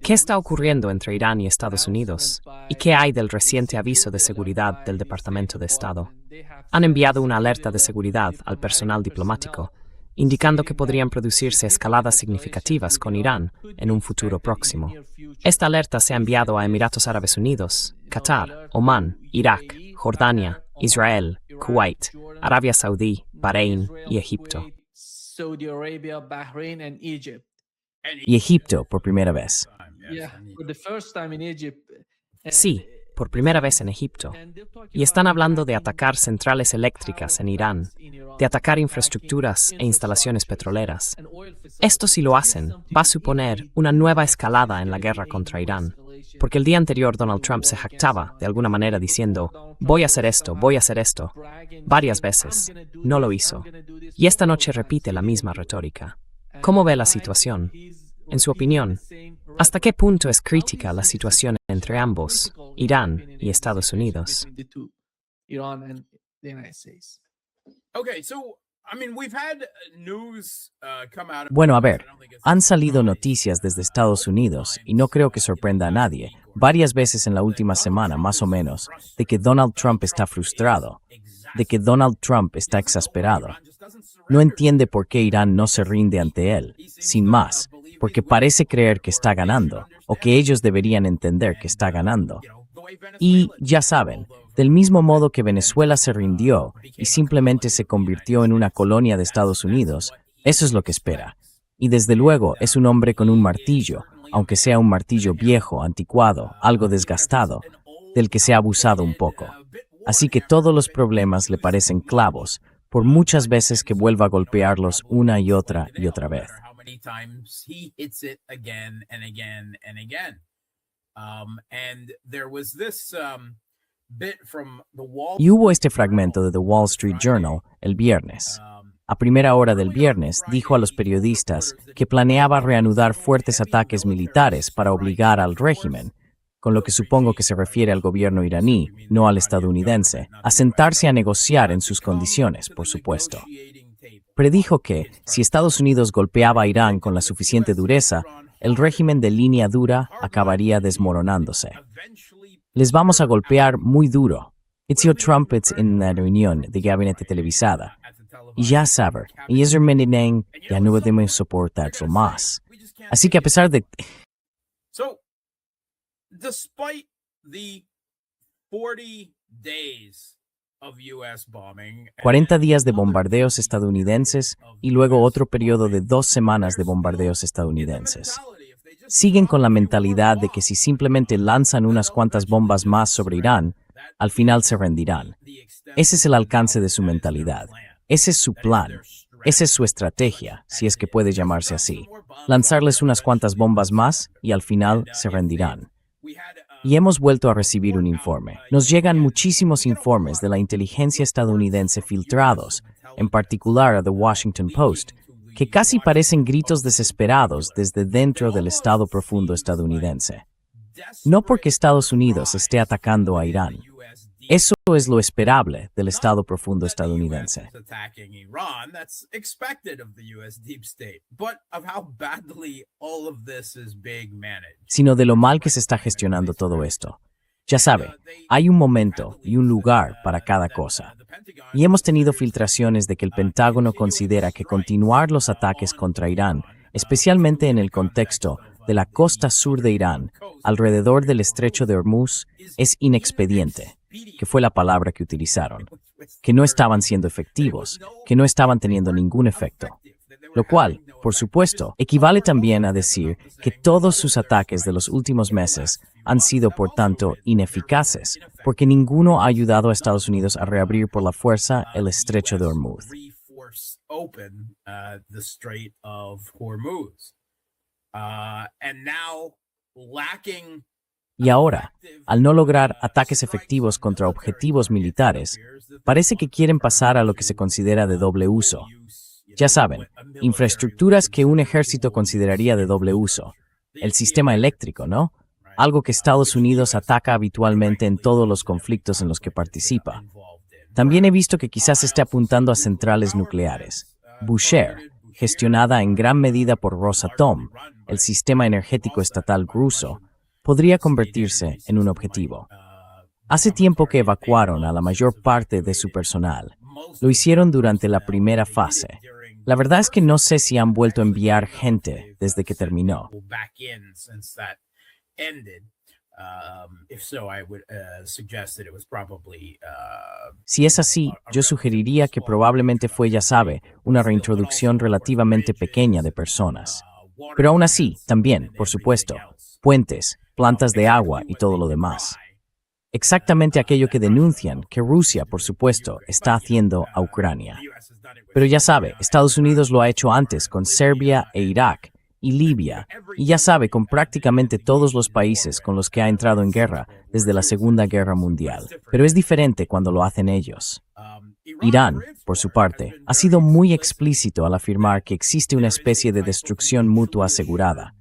¿Qué está ocurriendo entre Irán y Estados Unidos? ¿Y qué hay del reciente aviso de seguridad del Departamento de Estado? Han enviado una alerta de seguridad al personal diplomático, indicando que podrían producirse escaladas significativas con Irán en un futuro próximo. Esta alerta se ha enviado a Emiratos Árabes Unidos, Qatar, Omán, Irak, Jordania, Israel, Kuwait, Arabia Saudí, Bahrein y Egipto. Y Egipto por primera vez. Sí, por primera vez en Egipto. Y están hablando de atacar centrales eléctricas en Irán, de atacar infraestructuras e instalaciones petroleras. Esto, si lo hacen, va a suponer una nueva escalada en la guerra contra Irán, porque el día anterior Donald Trump se jactaba de alguna manera diciendo, voy a hacer esto, varias veces. No lo hizo. Y esta noche repite la misma retórica. ¿Cómo ve la situación? En su opinión, ¿hasta qué punto es crítica la situación entre ambos, Irán y Estados Unidos? Bueno, a ver, han salido noticias desde Estados Unidos, y no creo que sorprenda a nadie, varias veces en la última semana, más o menos, de que Donald Trump está frustrado, de que Donald Trump está exasperado. No entiende por qué Irán no se rinde ante él, sin más, porque parece creer que está ganando, o que ellos deberían entender que está ganando. Y, ya saben, del mismo modo que Venezuela se rindió y simplemente se convirtió en una colonia de Estados Unidos, eso es lo que espera. Y desde luego es un hombre con un martillo, aunque sea un martillo viejo, anticuado, algo desgastado, del que se ha abusado un poco. Así que todos los problemas le parecen clavos, por muchas veces que vuelva a golpearlos una y otra vez. Y hubo este fragmento de The Wall Street Journal el viernes. A primera hora del viernes dijo a los periodistas que planeaba reanudar fuertes ataques militares para obligar al régimen, con lo que supongo que se refiere al gobierno iraní, no al estadounidense, a sentarse a negociar en sus condiciones, por supuesto. Predijo que, si Estados Unidos golpeaba a Irán con la suficiente dureza, el régimen de línea dura acabaría desmoronándose. Les vamos a golpear muy duro. Itzio Trumpets en la reunión de gabinete televisada. Y ya saben, y es Mendeneng ya no podemos soportarlo más. Así que a pesar de... Despite the 40 days of US bombing, 40 días de bombardeos estadounidenses y luego otro periodo de 2 semanas de bombardeos estadounidenses. Siguen con la mentalidad de que si simplemente lanzan unas cuantas bombas más sobre Irán, al final se rendirán. Ese es el alcance de su mentalidad. Ese es su plan. Esa es su estrategia, si es que puede llamarse así. Lanzarles unas cuantas bombas más y al final se rendirán. Y hemos vuelto a recibir un informe. Nos llegan muchísimos informes de la inteligencia estadounidense filtrados, en particular a The Washington Post, que casi parecen gritos desesperados desde dentro del Estado profundo estadounidense. No porque Estados Unidos esté atacando a Irán. Eso es lo esperable del Estado profundo estadounidense. Sino de lo mal que se está gestionando todo esto. Ya sabe, hay un momento y un lugar para cada cosa. Y hemos tenido filtraciones de que el Pentágono considera que continuar los ataques contra Irán, especialmente en el contexto de la costa sur de Irán, alrededor del estrecho de Hormuz, es inexpediente, que fue la palabra que utilizaron, que no estaban siendo efectivos, que no estaban teniendo ningún efecto. Lo cual, por supuesto, equivale también a decir que todos sus ataques de los últimos meses han sido, por tanto, ineficaces, porque ninguno ha ayudado a Estados Unidos a reabrir por la fuerza el estrecho de Hormuz. Y ahora, al no lograr ataques efectivos contra objetivos militares, parece que quieren pasar a lo que se considera de doble uso. Ya saben, infraestructuras que un ejército consideraría de doble uso. El sistema eléctrico, ¿no? Algo que Estados Unidos ataca habitualmente en todos los conflictos en los que participa. También he visto que quizás esté apuntando a centrales nucleares. Bushehr, gestionada en gran medida por Rosatom, el sistema energético estatal ruso, podría convertirse en un objetivo. Hace tiempo que evacuaron a la mayor parte de su personal. Lo hicieron durante la primera fase. La verdad es que no sé si han vuelto a enviar gente desde que terminó. Si es así, yo sugeriría que probablemente fue, ya sabe, una reintroducción relativamente pequeña de personas. Pero aún así, también, por supuesto, puentes, plantas de agua y todo lo demás. Exactamente aquello que denuncian que Rusia, por supuesto, está haciendo a Ucrania. Pero ya sabe, Estados Unidos lo ha hecho antes con Serbia e Irak y Libia, y ya sabe, con prácticamente todos los países con los que ha entrado en guerra desde la Segunda Guerra Mundial. Pero es diferente cuando lo hacen ellos. Irán, por su parte, ha sido muy explícito al afirmar que existe una especie de destrucción mutua asegurada.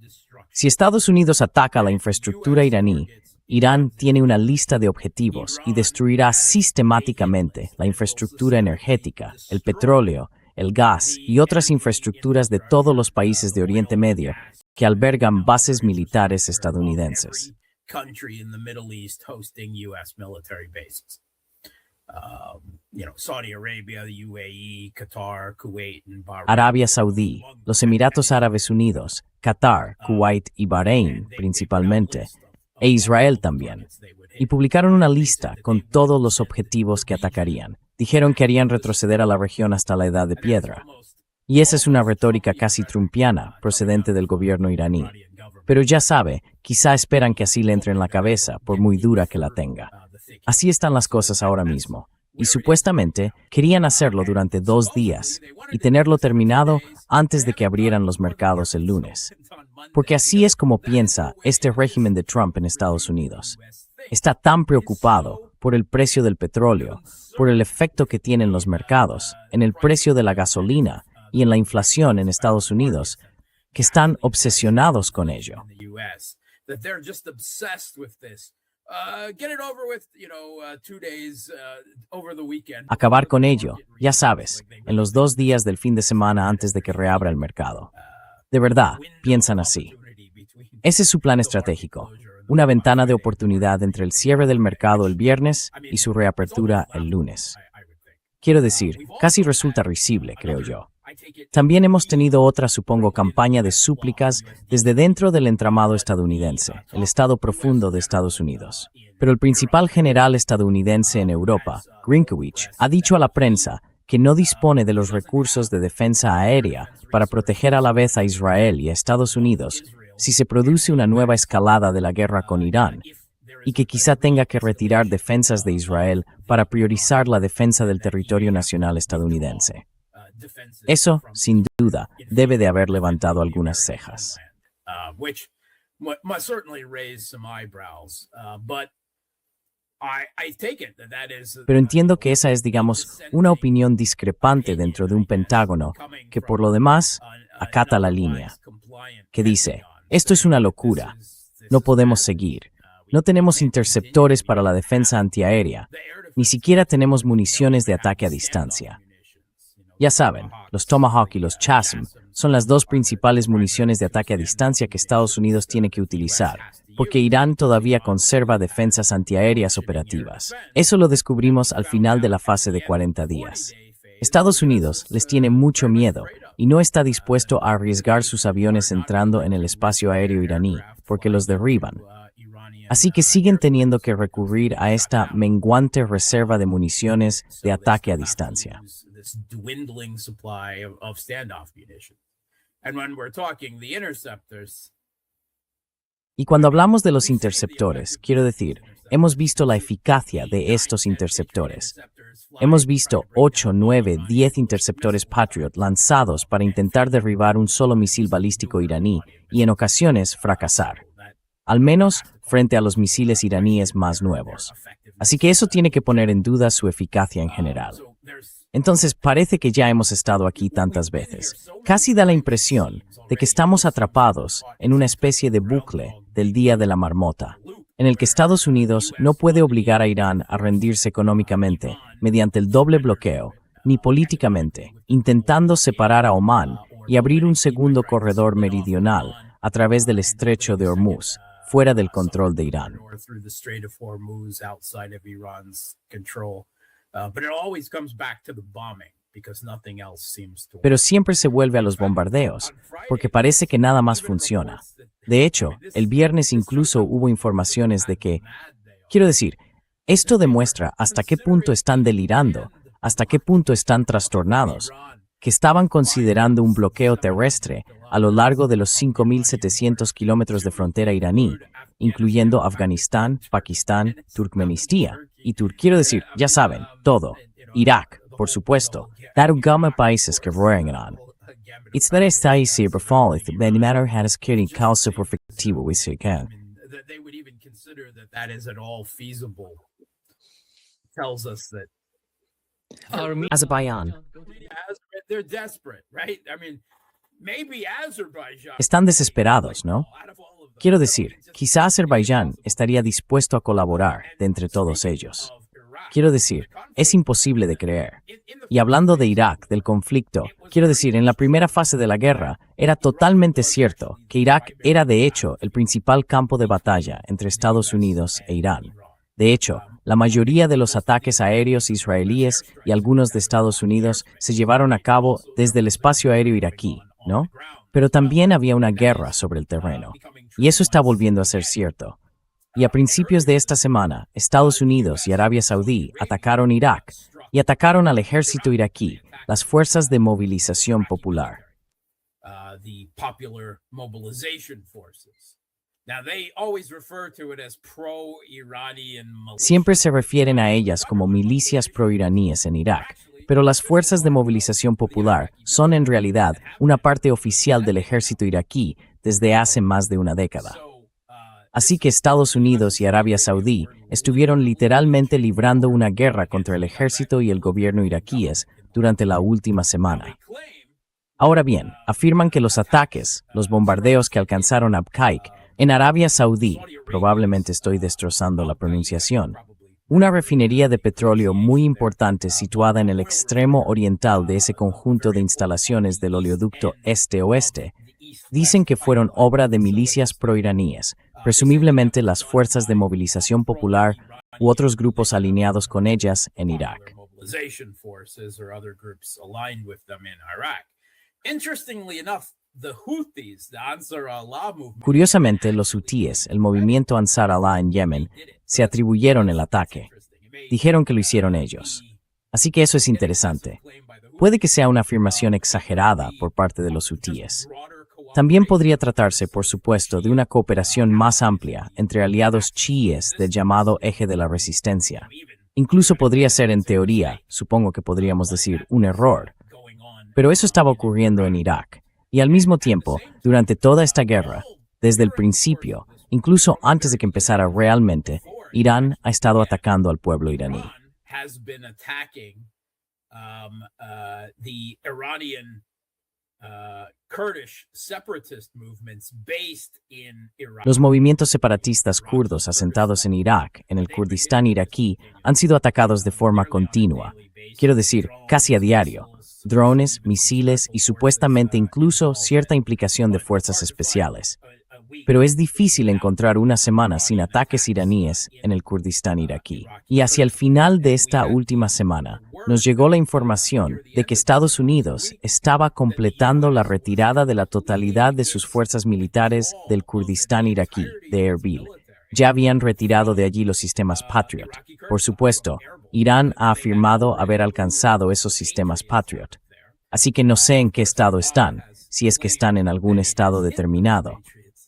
Si Estados Unidos ataca la infraestructura iraní, Irán tiene una lista de objetivos y destruirá sistemáticamente la infraestructura energética, el petróleo, el gas y otras infraestructuras de todos los países de Oriente Medio que albergan bases militares estadounidenses. Arabia Saudí, los Emiratos Árabes Unidos, Qatar, Kuwait y Bahrein, principalmente, e Israel también, y publicaron una lista con todos los objetivos que atacarían. Dijeron que harían retroceder a la región hasta la Edad de Piedra. Y esa es una retórica casi trumpiana, procedente del gobierno iraní. Pero ya sabe, quizá esperan que así le entre en la cabeza, por muy dura que la tenga. Así están las cosas ahora mismo. Y supuestamente querían hacerlo durante 2 días y tenerlo terminado antes de que abrieran los mercados el lunes. Porque así es como piensa este régimen de Trump en Estados Unidos. Está tan preocupado por el precio del petróleo, por el efecto que tiene en los mercados, en el precio de la gasolina y en la inflación en Estados Unidos, que están obsesionados con ello. Acabar con ello, ya sabes, en los 2 días del fin de semana antes de que reabra el mercado. De verdad, piensan así. Ese es su plan estratégico, una ventana de oportunidad entre el cierre del mercado el viernes y su reapertura el lunes. Quiero decir, casi resulta risible, creo yo. También hemos tenido otra, supongo, campaña de súplicas desde dentro del entramado estadounidense, el estado profundo de Estados Unidos. Pero el principal general estadounidense en Europa, Grinkowicz, ha dicho a la prensa que no dispone de los recursos de defensa aérea para proteger a la vez a Israel y a Estados Unidos si se produce una nueva escalada de la guerra con Irán, y que quizá tenga que retirar defensas de Israel para priorizar la defensa del territorio nacional estadounidense. Eso, sin duda, debe de haber levantado algunas cejas. Pero entiendo que esa es, digamos, una opinión discrepante dentro de un Pentágono que, por lo demás, acata la línea, que dice, esto es una locura, no podemos seguir, no tenemos interceptores para la defensa antiaérea, ni siquiera tenemos municiones de ataque a distancia. Ya saben, los Tomahawk y los Chasm son las 2 principales municiones de ataque a distancia que Estados Unidos tiene que utilizar, porque Irán todavía conserva defensas antiaéreas operativas. Eso lo descubrimos al final de la fase de 40 días. Estados Unidos les tiene mucho miedo y no está dispuesto a arriesgar sus aviones entrando en el espacio aéreo iraní, porque los derriban. Así que siguen teniendo que recurrir a esta menguante reserva de municiones de ataque a distancia. Y cuando hablamos de los interceptores, quiero decir, hemos visto la eficacia de estos interceptores. Hemos visto 8, 9, 10 interceptores Patriot lanzados para intentar derribar un solo misil balístico iraní y en ocasiones fracasar, al menos frente a los misiles iraníes más nuevos. Así que eso tiene que poner en duda su eficacia en general. Entonces parece que ya hemos estado aquí tantas veces. Casi da la impresión de que estamos atrapados en una especie de bucle del día de la marmota, en el que Estados Unidos no puede obligar a Irán a rendirse económicamente mediante el doble bloqueo, ni políticamente, intentando separar a Omán y abrir un segundo corredor meridional a través del estrecho de Hormuz, fuera del control de Irán. Pero siempre se vuelve a los bombardeos, porque parece que nada más funciona. De hecho, el viernes incluso hubo informaciones de que, quiero decir, esto demuestra hasta qué punto están delirando, hasta qué punto están trastornados, que estaban considerando un bloqueo terrestre a lo largo de los 5.700 kilómetros de frontera iraní, incluyendo Afganistán, Pakistán, Turkmenistán y quiero decir, ya saben, todo. Irak, por supuesto, darugama países que rodean Irán. It's that está ahí se befalet, no matter how es que causa por efectivo y se can. They would even consider that is at all feasible. Tells us that Azerbaiyán. they're desperate, right? I mean, maybe Azerbaijan. Están desesperados, ¿no? Quiero decir, quizá Azerbaiyán estaría dispuesto a colaborar de entre todos ellos. Quiero decir, es imposible de creer. Y hablando de Irak, del conflicto, quiero decir, en la primera fase de la guerra, era totalmente cierto que Irak era de hecho el principal campo de batalla entre Estados Unidos e Irán. De hecho, la mayoría de los ataques aéreos israelíes y algunos de Estados Unidos se llevaron a cabo desde el espacio aéreo iraquí, ¿no? Pero también había una guerra sobre el terreno. Y eso está volviendo a ser cierto. Y a principios de esta semana, Estados Unidos y Arabia Saudí atacaron Irak y atacaron al ejército iraquí, las fuerzas de movilización popular. Siempre se refieren a ellas como milicias proiraníes en Irak, pero las fuerzas de movilización popular son en realidad una parte oficial del ejército iraquí desde hace más de una década. Así que Estados Unidos y Arabia Saudí estuvieron literalmente librando una guerra contra el ejército y el gobierno iraquíes durante la última semana. Ahora bien, afirman que los ataques, los bombardeos que alcanzaron Abqaiq en Arabia Saudí, probablemente estoy destrozando la pronunciación, una refinería de petróleo muy importante situada en el extremo oriental de ese conjunto de instalaciones del oleoducto este-oeste, dicen que fueron obra de milicias proiraníes, presumiblemente las fuerzas de movilización popular u otros grupos alineados con ellas en Irak. Curiosamente, los hutíes, el movimiento Ansar Allah en Yemen, se atribuyeron el ataque. Dijeron que lo hicieron ellos. Así que eso es interesante. Puede que sea una afirmación exagerada por parte de los hutíes. También podría tratarse, por supuesto, de una cooperación más amplia entre aliados chiíes del llamado Eje de la Resistencia. Incluso podría ser, en teoría, supongo que podríamos decir, un error. Pero eso estaba ocurriendo en Irak. Y al mismo tiempo, durante toda esta guerra, desde el principio, incluso antes de que empezara realmente, Irán ha estado atacando al pueblo iraní. Los movimientos separatistas kurdos asentados en Irak, en el Kurdistán iraquí, han sido atacados de forma continua, quiero decir, casi a diario. Drones, misiles y supuestamente incluso cierta implicación de fuerzas especiales. Pero es difícil encontrar una semana sin ataques iraníes en el Kurdistán iraquí. Y hacia el final de esta última semana, nos llegó la información de que Estados Unidos estaba completando la retirada de la totalidad de sus fuerzas militares del Kurdistán iraquí, de Erbil. Ya habían retirado de allí los sistemas Patriot. Por supuesto, Irán ha afirmado haber alcanzado esos sistemas Patriot. Así que no sé en qué estado están, si es que están en algún estado determinado.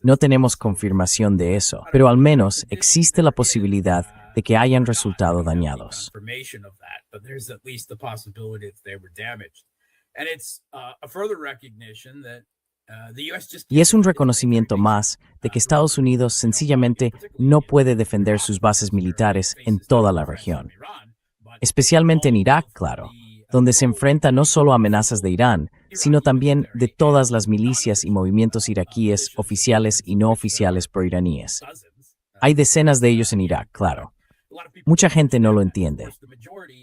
No tenemos confirmación de eso, pero al menos existe la posibilidad de que hayan resultado dañados. Y es un reconocimiento más de que Estados Unidos sencillamente no puede defender sus bases militares en toda la región. Especialmente en Irak, claro, donde se enfrenta no solo a amenazas de Irán, sino también de todas las milicias y movimientos iraquíes oficiales y no oficiales proiraníes. Hay decenas de ellos en Irak, claro. Mucha gente no lo entiende.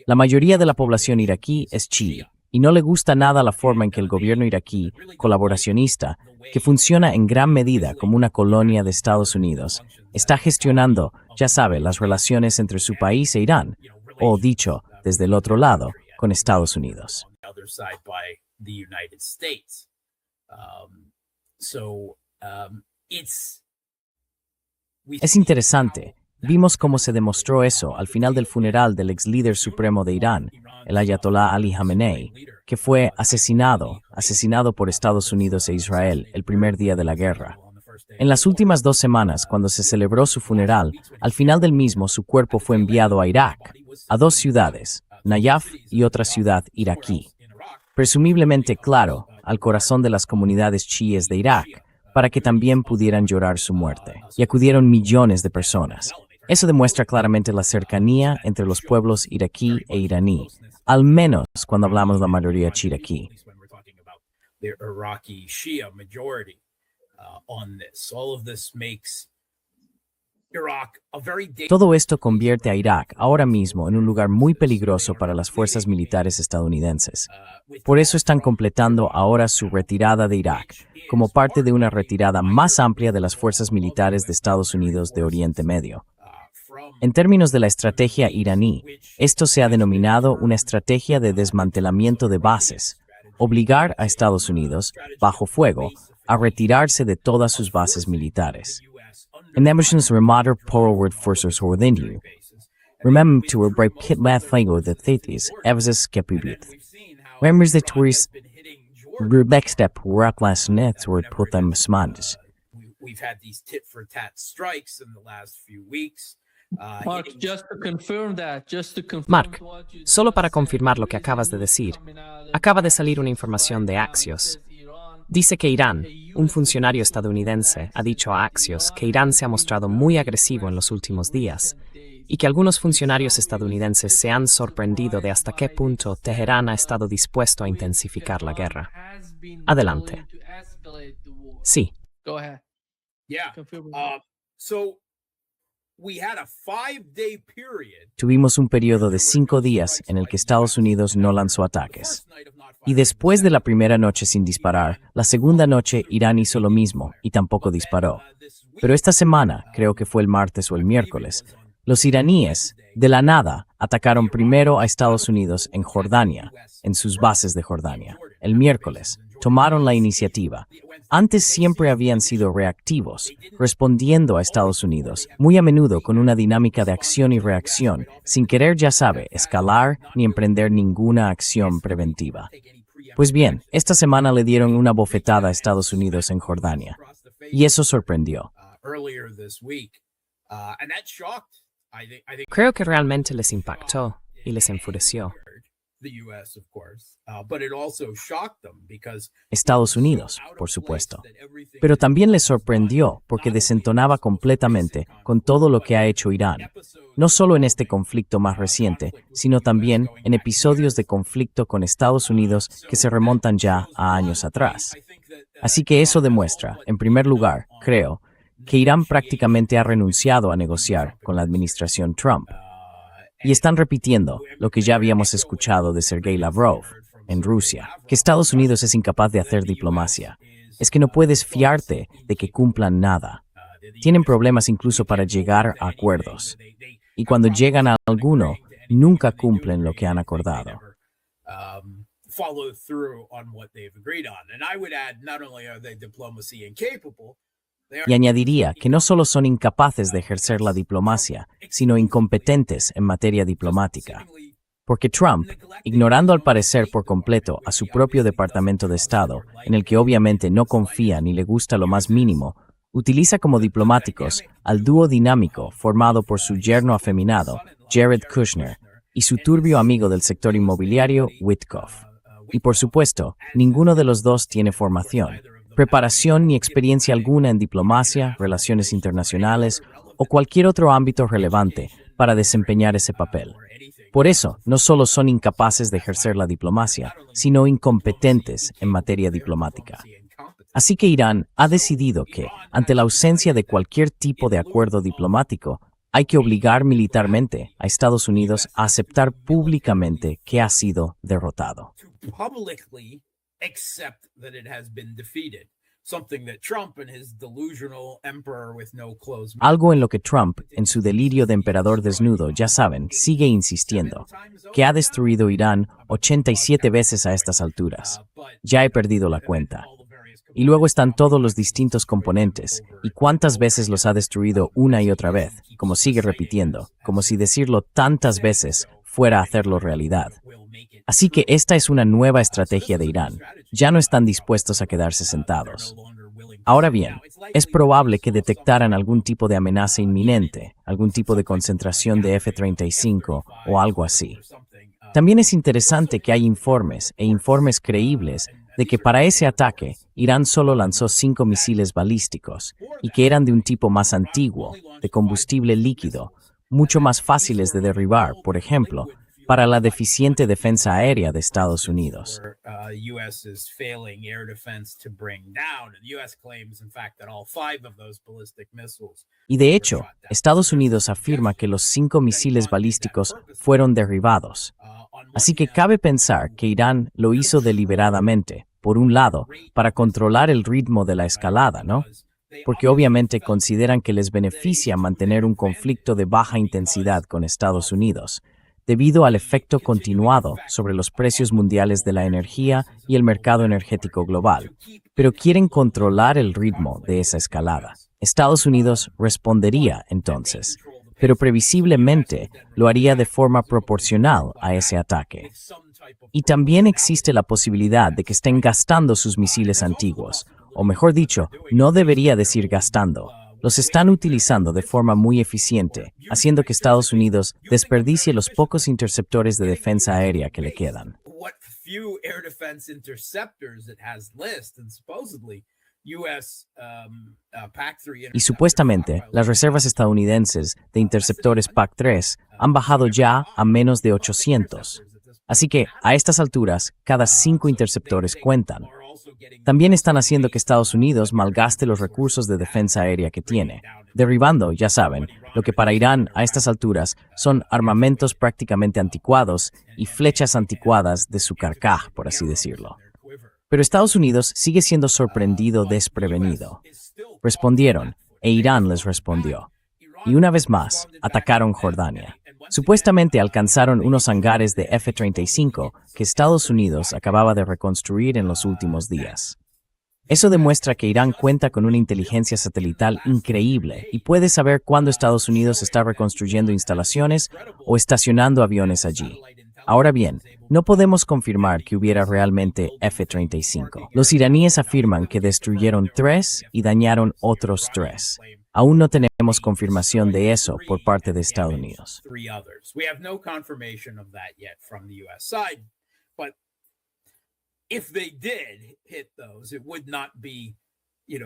La mayoría de la población iraquí es chií, y no le gusta nada la forma en que el gobierno iraquí, colaboracionista, que funciona en gran medida como una colonia de Estados Unidos, está gestionando, ya sabe, las relaciones entre su país e Irán, o dicho, desde el otro lado, con Estados Unidos. Es interesante. Vimos cómo se demostró eso al final del funeral del ex líder supremo de Irán, el Ayatollah Ali Khamenei, que fue asesinado por Estados Unidos e Israel el primer día de la guerra. En las últimas 2 semanas, cuando se celebró su funeral, al final del mismo su cuerpo fue enviado a Irak, a 2 ciudades, Nayaf y otra ciudad iraquí. Presumiblemente, claro, al corazón de las comunidades chiíes de Irak, para que también pudieran llorar su muerte. Y acudieron millones de personas. Eso demuestra claramente la cercanía entre los pueblos iraquí e iraní, al menos cuando hablamos de la mayoría chiraquí. Todo esto convierte a Irak ahora mismo en un lugar muy peligroso para las fuerzas militares estadounidenses. Por eso están completando ahora su retirada de Irak, como parte de una retirada más amplia de las fuerzas militares de Estados Unidos de Oriente Medio. En términos de la estrategia iraní, esto se ha denominado una estrategia de desmantelamiento de bases, obligar a Estados Unidos, bajo fuego, a retirarse de todas sus bases militares. Enemishens remater forward forces ordinju. Remember to break kit math fango the thetis, evses kepibit. Remembers the tourists next step work last nets or put them smandes. We've had these tit for tat strikes in the last few weeks. Mark, Mark, solo para confirmar lo que acabas de decir, acaba de salir una información de Axios. Dice que Irán, un funcionario estadounidense, ha dicho a Axios que Irán se ha mostrado muy agresivo en los últimos días y que algunos funcionarios estadounidenses se han sorprendido de hasta qué punto Teherán ha estado dispuesto a intensificar la guerra. Adelante. Sí. Yeah. We had a 5-day period. Tuvimos un periodo de 5 días en el que Estados Unidos no lanzó ataques. Y después de la primera noche sin disparar, la segunda noche Irán hizo lo mismo y tampoco disparó. Pero esta semana, creo que fue el martes o el miércoles, los iraníes, de la nada, atacaron primero a Estados Unidos en Jordania, en sus bases de Jordania. El miércoles, tomaron la iniciativa. Antes siempre habían sido reactivos, respondiendo a Estados Unidos, muy a menudo con una dinámica de acción y reacción, sin querer, ya sabe, escalar ni emprender ninguna acción preventiva. Pues bien, esta semana le dieron una bofetada a Estados Unidos en Jordania, y eso sorprendió. Creo que realmente les impactó y les enfureció. Estados Unidos, por supuesto. Pero también les sorprendió porque desentonaba completamente con todo lo que ha hecho Irán, no solo en este conflicto más reciente, sino también en episodios de conflicto con Estados Unidos que se remontan ya a años atrás. Así que eso demuestra, en primer lugar, creo, que Irán prácticamente ha renunciado a negociar con la administración Trump. Y están repitiendo lo que ya habíamos escuchado de Sergei Lavrov en Rusia, que Estados Unidos es incapaz de hacer diplomacia. Es que no puedes fiarte de que cumplan nada. Tienen problemas incluso para llegar a acuerdos. Y cuando llegan a alguno, nunca cumplen lo que han acordado. Y añadiría que no solo son incapaces de ejercer la diplomacia, sino incompetentes en materia diplomática. Porque Trump, ignorando al parecer por completo a su propio Departamento de Estado, en el que obviamente no confía ni le gusta lo más mínimo, utiliza como diplomáticos al dúo dinámico formado por su yerno afeminado, Jared Kushner, y su turbio amigo del sector inmobiliario, Witkoff. Y por supuesto, ninguno de los dos tiene formación, preparación ni experiencia alguna en diplomacia, relaciones internacionales o cualquier otro ámbito relevante para desempeñar ese papel. Por eso, no solo son incapaces de ejercer la diplomacia, sino incompetentes en materia diplomática. Así que Irán ha decidido que, ante la ausencia de cualquier tipo de acuerdo diplomático, hay que obligar militarmente a Estados Unidos a aceptar públicamente que ha sido derrotado. publicly accept that it has been defeated. Something that Trump and his delusional emperor with no clothes. Algo en lo que Trump, en su delirio de emperador desnudo, ya saben, sigue insistiendo, que ha destruido Irán 87 veces a estas alturas. Ya he perdido la cuenta. Y luego están todos los distintos componentes, y cuántas veces los ha destruido una y otra vez, como sigue repitiendo, como si decirlo tantas veces fuera a hacerlo realidad. Así que esta es una nueva estrategia de Irán. Ya no están dispuestos a quedarse sentados. Ahora bien, es probable que detectaran algún tipo de amenaza inminente, algún tipo de concentración de F-35 o algo así. También es interesante que hay informes, e informes creíbles, de que para ese ataque, Irán solo lanzó 5 misiles balísticos, y que eran de un tipo más antiguo, de combustible líquido, mucho más fáciles de derribar, por ejemplo, para la deficiente defensa aérea de Estados Unidos. Y de hecho, Estados Unidos afirma que los 5 misiles balísticos fueron derribados. Así que cabe pensar que Irán lo hizo deliberadamente, por un lado, para controlar el ritmo de la escalada, ¿no? Porque obviamente consideran que les beneficia mantener un conflicto de baja intensidad con Estados Unidos, debido al efecto continuado sobre los precios mundiales de la energía y el mercado energético global, pero quieren controlar el ritmo de esa escalada. Estados Unidos respondería entonces, pero previsiblemente lo haría de forma proporcional a ese ataque. Y también existe la posibilidad de que estén gastando sus misiles antiguos, o mejor dicho, no debería decir gastando. Los están utilizando de forma muy eficiente, haciendo que Estados Unidos desperdicie los pocos interceptores de defensa aérea que le quedan. Y supuestamente, las reservas estadounidenses de interceptores PAC-3 han bajado ya a menos de 800. Así que, a estas alturas, cada 5 interceptores cuentan. También están haciendo que Estados Unidos malgaste los recursos de defensa aérea que tiene, derribando, ya saben, lo que para Irán a estas alturas son armamentos prácticamente anticuados y flechas anticuadas de su carcaj, por así decirlo. Pero Estados Unidos sigue siendo sorprendido desprevenido. Respondieron, e Irán les respondió. Y una vez más, atacaron Jordania. Supuestamente alcanzaron unos hangares de F-35 que Estados Unidos acababa de reconstruir en los últimos días. Eso demuestra que Irán cuenta con una inteligencia satelital increíble y puede saber cuándo Estados Unidos está reconstruyendo instalaciones o estacionando aviones allí. Ahora bien, no podemos confirmar que hubiera realmente F-35. Los iraníes afirman que destruyeron 3 y dañaron otros 3. Aún no tenemos confirmación de eso por parte de Estados Unidos.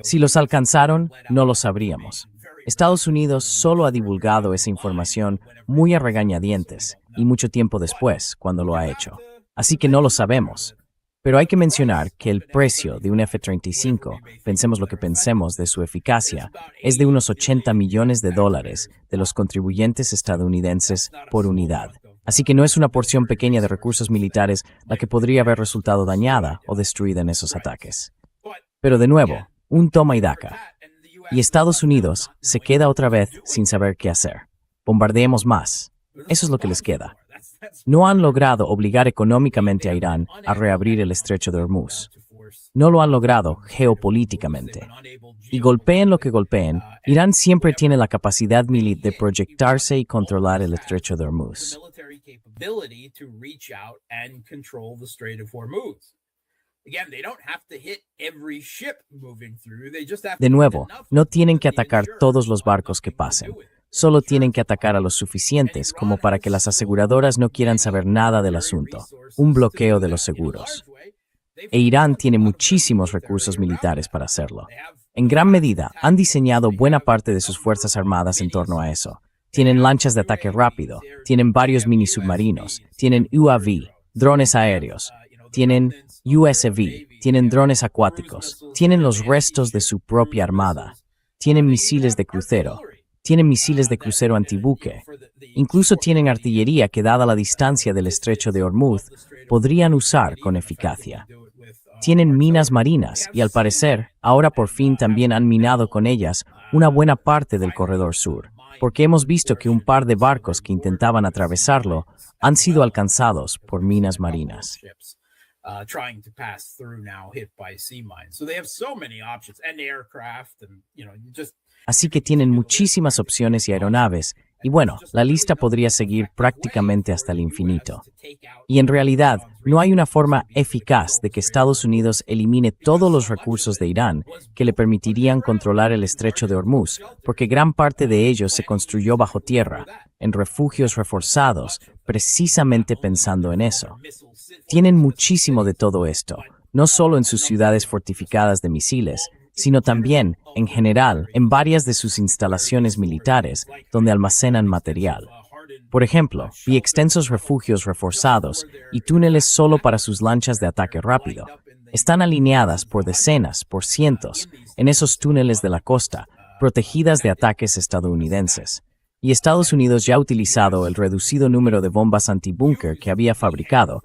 Si los alcanzaron, no lo sabríamos. Estados Unidos solo ha divulgado esa información muy a regañadientes y mucho tiempo después, cuando lo ha hecho. Así que no lo sabemos. Pero hay que mencionar que el precio de un F-35, pensemos lo que pensemos de su eficacia, es de unos $80 millones de los contribuyentes estadounidenses por unidad. Así que no es una porción pequeña de recursos militares la que podría haber resultado dañada o destruida en esos ataques. Pero de nuevo, un toma y daca. Y Estados Unidos se queda otra vez sin saber qué hacer. Bombardeemos más. Eso es lo que les queda. No han logrado obligar económicamente a Irán a reabrir el estrecho de Hormuz. No lo han logrado geopolíticamente. Y golpeen lo que golpeen, Irán siempre tiene la capacidad militar de proyectarse y controlar el estrecho de Hormuz. De nuevo, no tienen que atacar todos los barcos que pasen. Solo tienen que atacar a los suficientes como para que las aseguradoras no quieran saber nada del asunto. Un bloqueo de los seguros. E Irán tiene muchísimos recursos militares para hacerlo. En gran medida, han diseñado buena parte de sus fuerzas armadas en torno a eso. Tienen lanchas de ataque rápido, tienen varios mini submarinos, tienen UAV, drones aéreos, tienen USV, tienen drones acuáticos, tienen los restos de su propia armada, tienen misiles de crucero, tienen misiles de crucero antibuque, incluso tienen artillería que, dada la distancia del estrecho de Hormuz, podrían usar con eficacia. Tienen minas marinas y, al parecer, ahora por fin también han minado con ellas una buena parte del corredor sur, porque hemos visto que un par de barcos que intentaban atravesarlo han sido alcanzados por minas marinas. Trying to pass through now hit by sea mines. So they have so many options and aircraft and, just. Así que tienen muchísimas opciones y aeronaves, y bueno, la lista podría seguir prácticamente hasta el infinito. Y en realidad, no hay una forma eficaz de que Estados Unidos elimine todos los recursos de Irán que le permitirían controlar el estrecho de Hormuz, porque gran parte de ellos se construyó bajo tierra, en refugios reforzados, precisamente pensando en eso. Tienen muchísimo de todo esto, no solo en sus ciudades fortificadas de misiles, sino también, en general, en varias de sus instalaciones militares donde almacenan material. Por ejemplo, vi extensos refugios reforzados y túneles solo para sus lanchas de ataque rápido. Están alineadas por decenas, por cientos, en esos túneles de la costa, protegidas de ataques estadounidenses. Y Estados Unidos ya ha utilizado el reducido número de bombas antibúnker que había fabricado,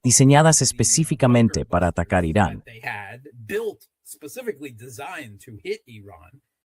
diseñadas específicamente para atacar Irán. Specifically designed to hit Iran.